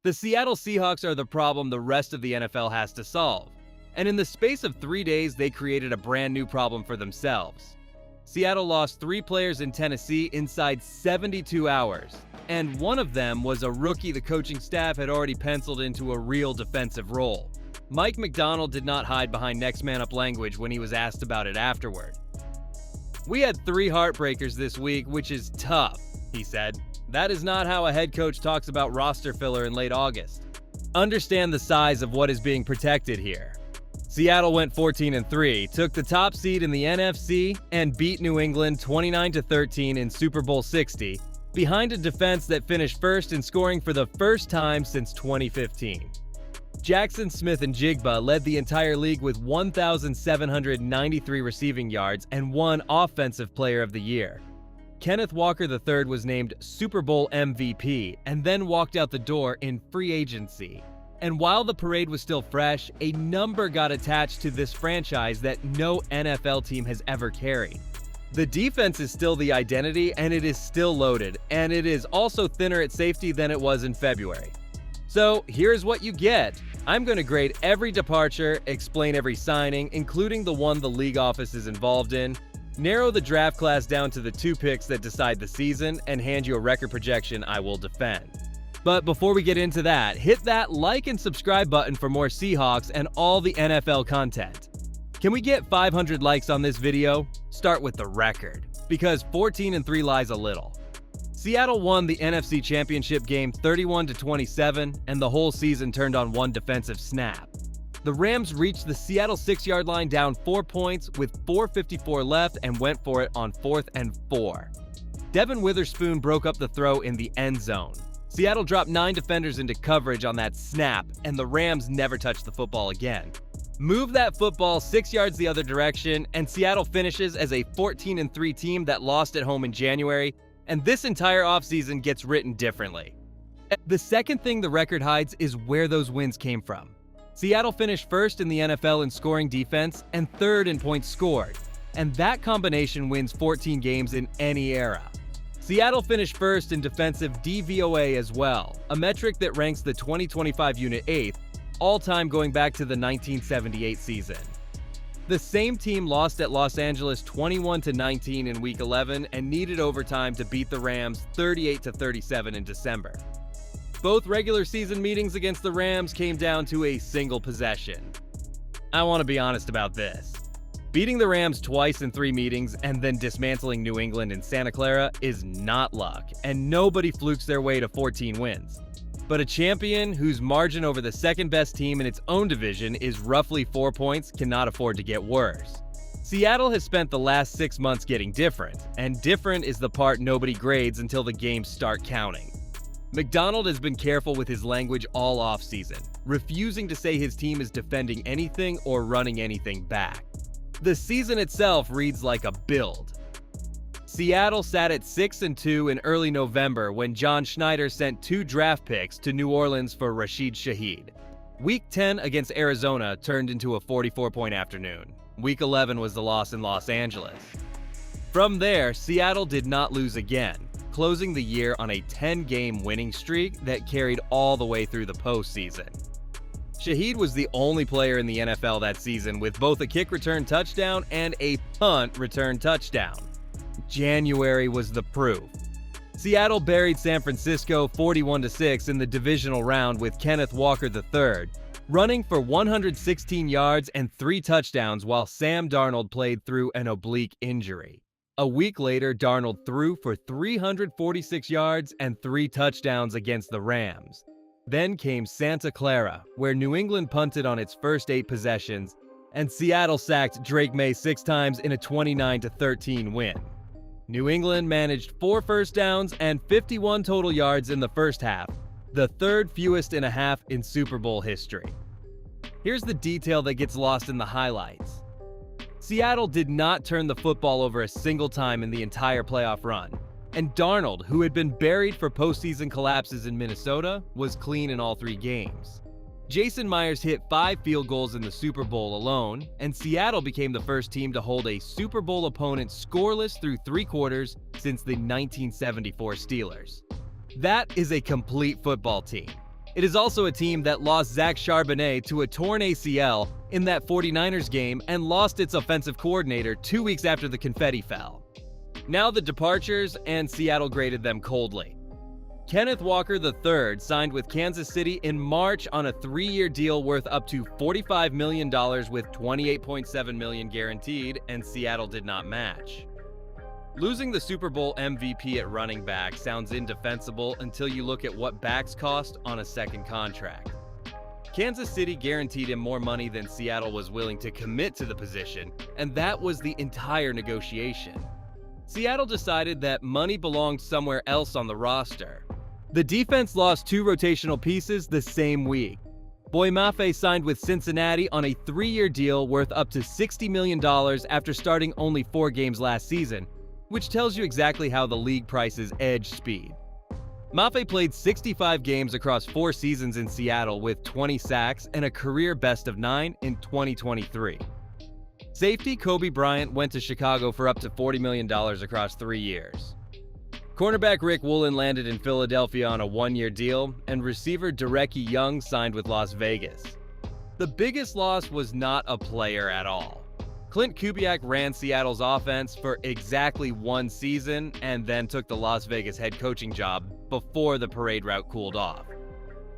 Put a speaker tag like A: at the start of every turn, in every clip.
A: The Seattle Seahawks are the problem the rest of the NFL has to solve, and in the space of 3 days, they created a brand new problem for themselves. Seattle lost 3 players in Tennessee inside 72 hours, and one of them was a rookie the coaching staff had already penciled into a real defensive role. Mike Macdonald did not hide behind next man up language when he was asked about it afterward. "We had 3 heartbreakers this week, which is tough," he said. "That is not how a head coach talks about roster filler in late August. Understand the size of what is being protected here." Seattle went 14-3, took the top seed in the NFC, and beat New England 29-13 in Super Bowl 60, behind a defense that finished first in scoring for the first time since 2015. Jackson Smith-Njigba led the entire league with 1,793 receiving yards and won Offensive Player of the Year. Kenneth Walker III was named Super Bowl MVP and then walked out the door in free agency. And while the parade was still fresh, a number got attached to this franchise that no NFL team has ever carried. The defense is still the identity, and it is still loaded, and it is also thinner at safety than it was in February. So here's what you get. I'm going to grade every departure, explain every signing, including the one the league office is involved in, narrow the draft class down to the 2 picks that decide the season, and hand you a record projection I will defend. But before we get into that, hit that like and subscribe button for more Seahawks and all the NFL content. Can we get 500 likes on this video? Start with the record, because 14-3 lies a little. Seattle won the NFC Championship game 31-27, and the whole season turned on one defensive snap. The Rams reached the Seattle 6-yard line down 4 points with 4:54 left and went for it on 4th and 4. Devin Witherspoon broke up the throw in the end zone. Seattle dropped 9 defenders into coverage on that snap, and the Rams never touched the football again. Move that football 6 yards the other direction, and Seattle finishes as a 14-3 team that lost at home in January, and this entire offseason gets written differently. The second thing the record hides is where those wins came from. Seattle finished first in the NFL in scoring defense and third in points scored, and that combination wins 14 games in any era. Seattle finished first in defensive DVOA as well, a metric that ranks the 2025 unit 8th, all-time going back to the 1978 season. The same team lost at Los Angeles 21-19 in Week 11 and needed overtime to beat the Rams 38-37 in December. Both regular season meetings against the Rams came down to a single possession. I want to be honest about this. Beating the Rams twice in 3 meetings and then dismantling New England in Santa Clara is not luck, and nobody flukes their way to 14 wins. But a champion whose margin over the second best team in its own division is roughly 4 points cannot afford to get worse. Seattle has spent the last 6 months getting different, and different is the part nobody grades until the games start counting. Macdonald has been careful with his language all offseason, refusing to say his team is defending anything or running anything back. The season itself reads like a build. Seattle sat at 6-2 in early November when John Schneider sent 2 draft picks to New Orleans for Rashid Shaheed. Week 10 against Arizona turned into a 44-point afternoon. Week 11 was the loss in Los Angeles. From there, Seattle did not lose again, closing the year on a 10-game winning streak that carried all the way through the postseason. Shaheed was the only player in the NFL that season with both a kick return touchdown and a punt return touchdown. January was the proof. Seattle buried San Francisco 41-6 in the divisional round with Kenneth Walker III, running for 116 yards and 3 touchdowns while Sam Darnold played through an oblique injury. A week later, Darnold threw for 346 yards and 3 touchdowns against the Rams. Then came Santa Clara, where New England punted on its first 8 possessions, and Seattle sacked Drake May 6 times in a 29-13 win. New England managed 4 first downs and 51 total yards in the first half, the 3rd fewest in a half in Super Bowl history. Here's the detail that gets lost in the highlights. Seattle did not turn the football over a single time in the entire playoff run, and Darnold, who had been buried for postseason collapses in Minnesota, was clean in all 3 games. Jason Myers hit 5 field goals in the Super Bowl alone, and Seattle became the first team to hold a Super Bowl opponent scoreless through 3 quarters since the 1974 Steelers. That is a complete football team. It is also a team that lost Zach Charbonnet to a torn ACL in that 49ers game and lost its offensive coordinator 2 weeks after the confetti fell. Now the departures, and Seattle graded them coldly. Kenneth Walker III signed with Kansas City in March on a 3-year deal worth up to $45 million with $28.7 million guaranteed, and Seattle did not match. Losing the Super Bowl MVP at running back sounds indefensible until you look at what backs cost on a second contract. Kansas City guaranteed him more money than Seattle was willing to commit to the position, and that was the entire negotiation. Seattle decided that money belonged somewhere else on the roster. The defense lost 2 rotational pieces the same week. Boye Mafe signed with Cincinnati on a 3-year deal worth up to $60 million after starting only 4 games last season, which tells you exactly how the league prices edge speed. Mafe played 65 games across 4 seasons in Seattle with 20 sacks and a career best of 9 in 2023. Safety Kobe Bryant went to Chicago for up to $40 million across 3 years. Cornerback Rick Woolen landed in Philadelphia on a 1-year deal, and receiver Derecki Young signed with Las Vegas. The biggest loss was not a player at all. Clint Kubiak ran Seattle's offense for exactly 1 season and then took the Las Vegas head coaching job before the parade route cooled off.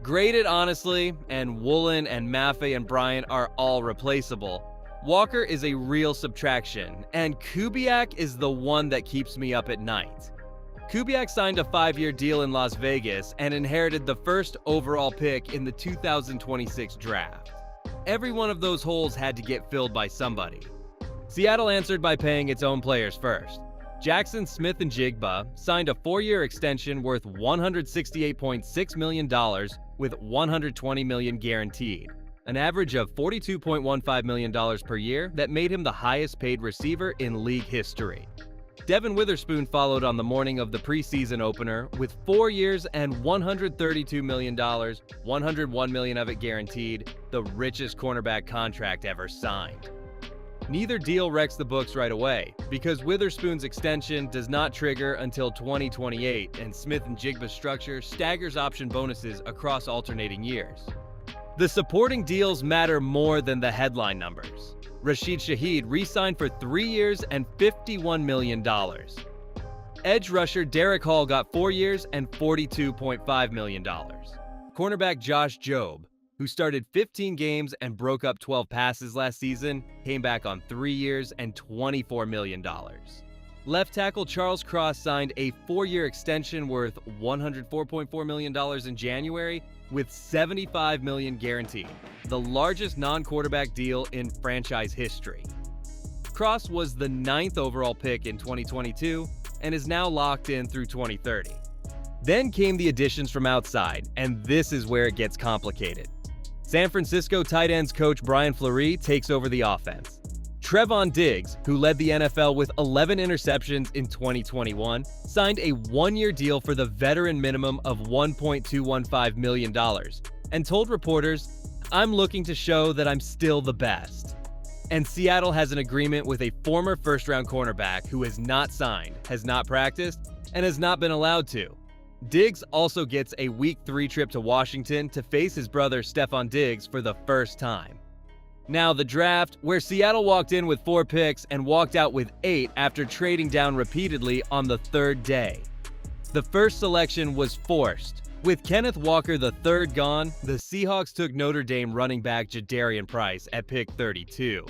A: Graded honestly, and Woolen and Mafe and Bryant are all replaceable. Walker is a real subtraction, and Kubiak is the one that keeps me up at night. Kubiak signed a 5-year deal in Las Vegas and inherited the first overall pick in the 2026 draft. Every one of those holes had to get filled by somebody. Seattle answered by paying its own players first. Jackson Smith-Njigba signed a 4-year extension worth $168.6 million with $120 million guaranteed, an average of $42.15 million per year that made him the highest paid receiver in league history. Devin Witherspoon followed on the morning of the preseason opener with 4 years and $132 million, $101 million of it guaranteed, the richest cornerback contract ever signed. Neither deal wrecks the books right away, because Witherspoon's extension does not trigger until 2028, and Smith-Njigba's structure staggers option bonuses across alternating years. The supporting deals matter more than the headline numbers. Rashid Shaheed re-signed for 3 years and $51 million. Edge rusher Derek Hall got 4 years and $42.5 million. Cornerback Josh Jobe, who started 15 games and broke up 12 passes last season, came back on 3 years and $24 million. Left tackle Charles Cross signed a 4-year extension worth $104.4 million in January with $75 million guaranteed, the largest non-quarterback deal in franchise history. Cross was the 9th overall pick in 2022 and is now locked in through 2030. Then came the additions from outside, and this is where it gets complicated. San Francisco tight ends coach Brian Fleury takes over the offense. Trevon Diggs, who led the NFL with 11 interceptions in 2021, signed a 1-year deal for the veteran minimum of $1.215 million and told reporters, "I'm looking to show that I'm still the best." And Seattle has an agreement with a former first-round cornerback who has not signed, has not practiced, and has not been allowed to. Diggs also gets a Week 3 trip to Washington to face his brother Stefon Diggs for the first time. Now the draft, where Seattle walked in with 4 picks and walked out with 8 after trading down repeatedly on the 3rd day. The first selection was forced. With Kenneth Walker III gone, the Seahawks took Notre Dame running back Jadarian Price at pick 32.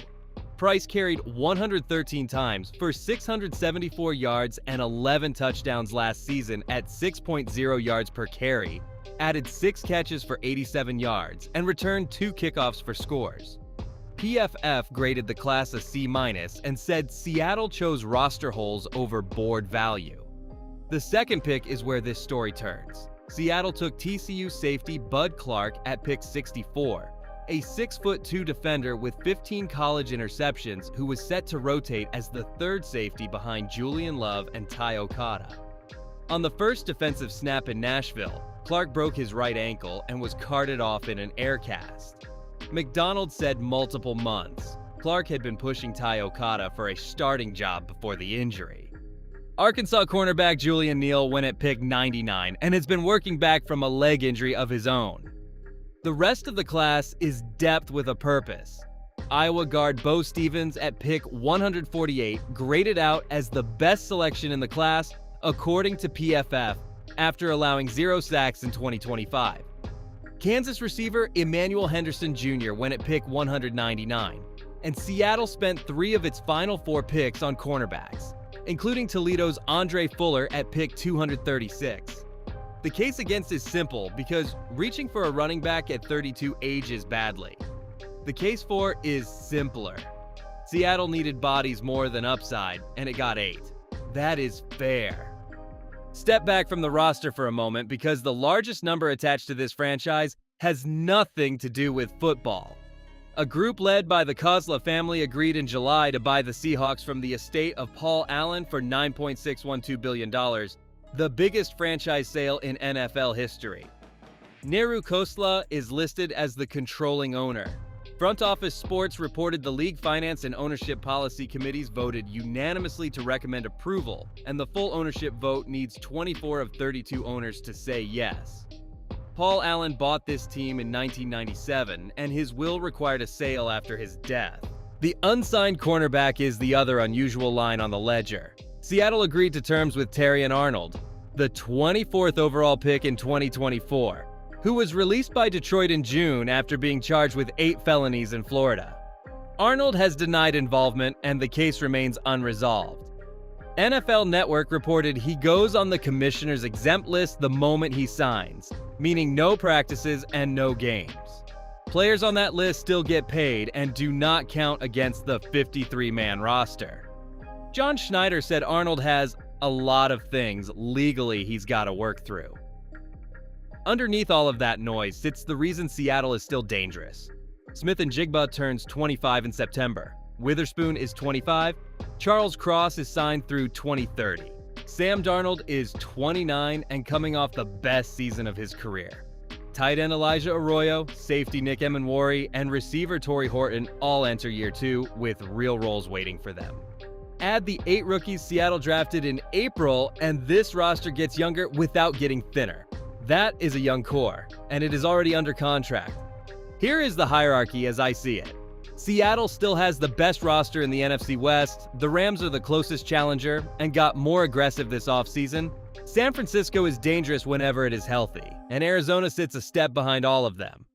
A: Price carried 113 times for 674 yards and 11 touchdowns last season at 6.0 yards per carry, added 6 catches for 87 yards, and returned 2 kickoffs for scores. PFF graded the class a C- and said Seattle chose roster holes over board value. The second pick is where this story turns. Seattle took TCU safety Bud Clark at pick 64, a 6'2" defender with 15 college interceptions who was set to rotate as the 3rd safety behind Julian Love and Ty Okada. On the first defensive snap in Nashville, Clark broke his right ankle and was carted off in an air cast. McDonald said multiple months. Clark had been pushing Ty Okada for a starting job before the injury. Arkansas cornerback Julian Neal went at pick 99 and has been working back from a leg injury of his own. The rest of the class is depth with a purpose. Iowa guard Bo Stevens at pick 148 graded out as the best selection in the class according to PFF after allowing 0 sacks in 2025. Kansas receiver Emmanuel Henderson Jr. went at pick 199, and Seattle spent 3 of its final 4 picks on cornerbacks, including Toledo's Andre Fuller at pick 236. The case against is simple because reaching for a running back at 32 ages badly. The case for is simpler. Seattle needed bodies more than upside, and it got 8. That is fair. Step back from the roster for a moment because the largest number attached to this franchise has nothing to do with football. A group led by the Kozla family agreed in July to buy the Seahawks from the estate of Paul Allen for $9.612 billion, the biggest franchise sale in NFL history. Neru Khosla is listed as the controlling owner. Front Office Sports reported the League Finance and Ownership Policy Committees voted unanimously to recommend approval, and the full ownership vote needs 24 of 32 owners to say yes. Paul Allen bought this team in 1997, and his will required a sale after his death. The unsigned cornerback is the other unusual line on the ledger. Seattle agreed to terms with Terrion Arnold, the 24th overall pick in 2024. Who was released by Detroit in June after being charged with 8 felonies in Florida. Arnold has denied involvement, and the case remains unresolved. NFL Network reported he goes on the commissioner's exempt list the moment he signs, meaning no practices and no games. Players on that list still get paid and do not count against the 53-man roster. John Schneider said Arnold has a lot of things legally he's got to work through. Underneath all of that noise sits the reason Seattle is still dangerous. Smith-Njigba turns 25 in September. Witherspoon is 25. Charles Cross is signed through 2030. Sam Darnold is 29 and coming off the best season of his career. Tight end Elijah Arroyo, safety Nick Emenwari, and receiver Torrey Horton all enter year 2 with real roles waiting for them. Add the 8 rookies Seattle drafted in April, and this roster gets younger without getting thinner. That is a young core, and it is already under contract. Here is the hierarchy as I see it. Seattle still has the best roster in the NFC West, the Rams are the closest challenger, and got more aggressive this offseason. San Francisco is dangerous whenever it is healthy, and Arizona sits a step behind all of them.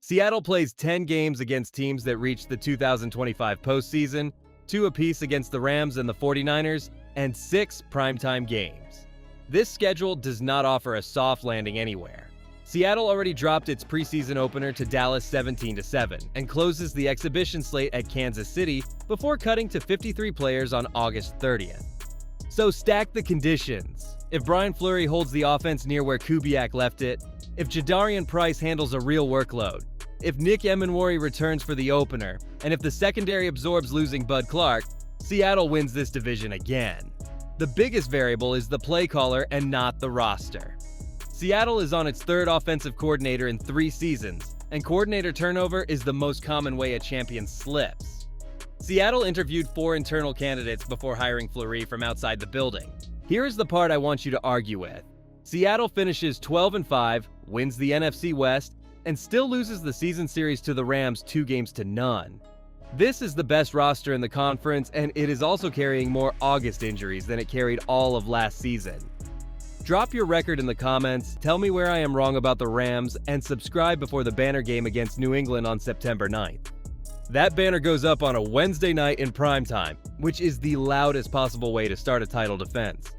A: Seattle plays 10 games against teams that reached the 2025 postseason, 2 apiece against the Rams and the 49ers, and 6 primetime games. This schedule does not offer a soft landing anywhere. Seattle already dropped its preseason opener to Dallas 17-7 and closes the exhibition slate at Kansas City before cutting to 53 players on August 30th. So stack the conditions. If Brian Fleury holds the offense near where Kubiak left it, if Jadarian Price handles a real workload, if Nick Emenwari returns for the opener, and if the secondary absorbs losing Bud Clark, Seattle wins this division again. The biggest variable is the play caller and not the roster. Seattle is on its 3rd offensive coordinator in 3 seasons, and coordinator turnover is the most common way a champion slips. Seattle interviewed 4 internal candidates before hiring Fleury from outside the building. Here is the part I want you to argue with. Seattle finishes 12-5, wins the NFC West, and still loses the season series to the Rams 2-0. This is the best roster in the conference, and it is also carrying more August injuries than it carried all of last season. Drop your record in the comments, tell me where I am wrong about the Rams, and subscribe before the banner game against New England on September 9th. That banner goes up on a Wednesday night in primetime, which is the loudest possible way to start a title defense.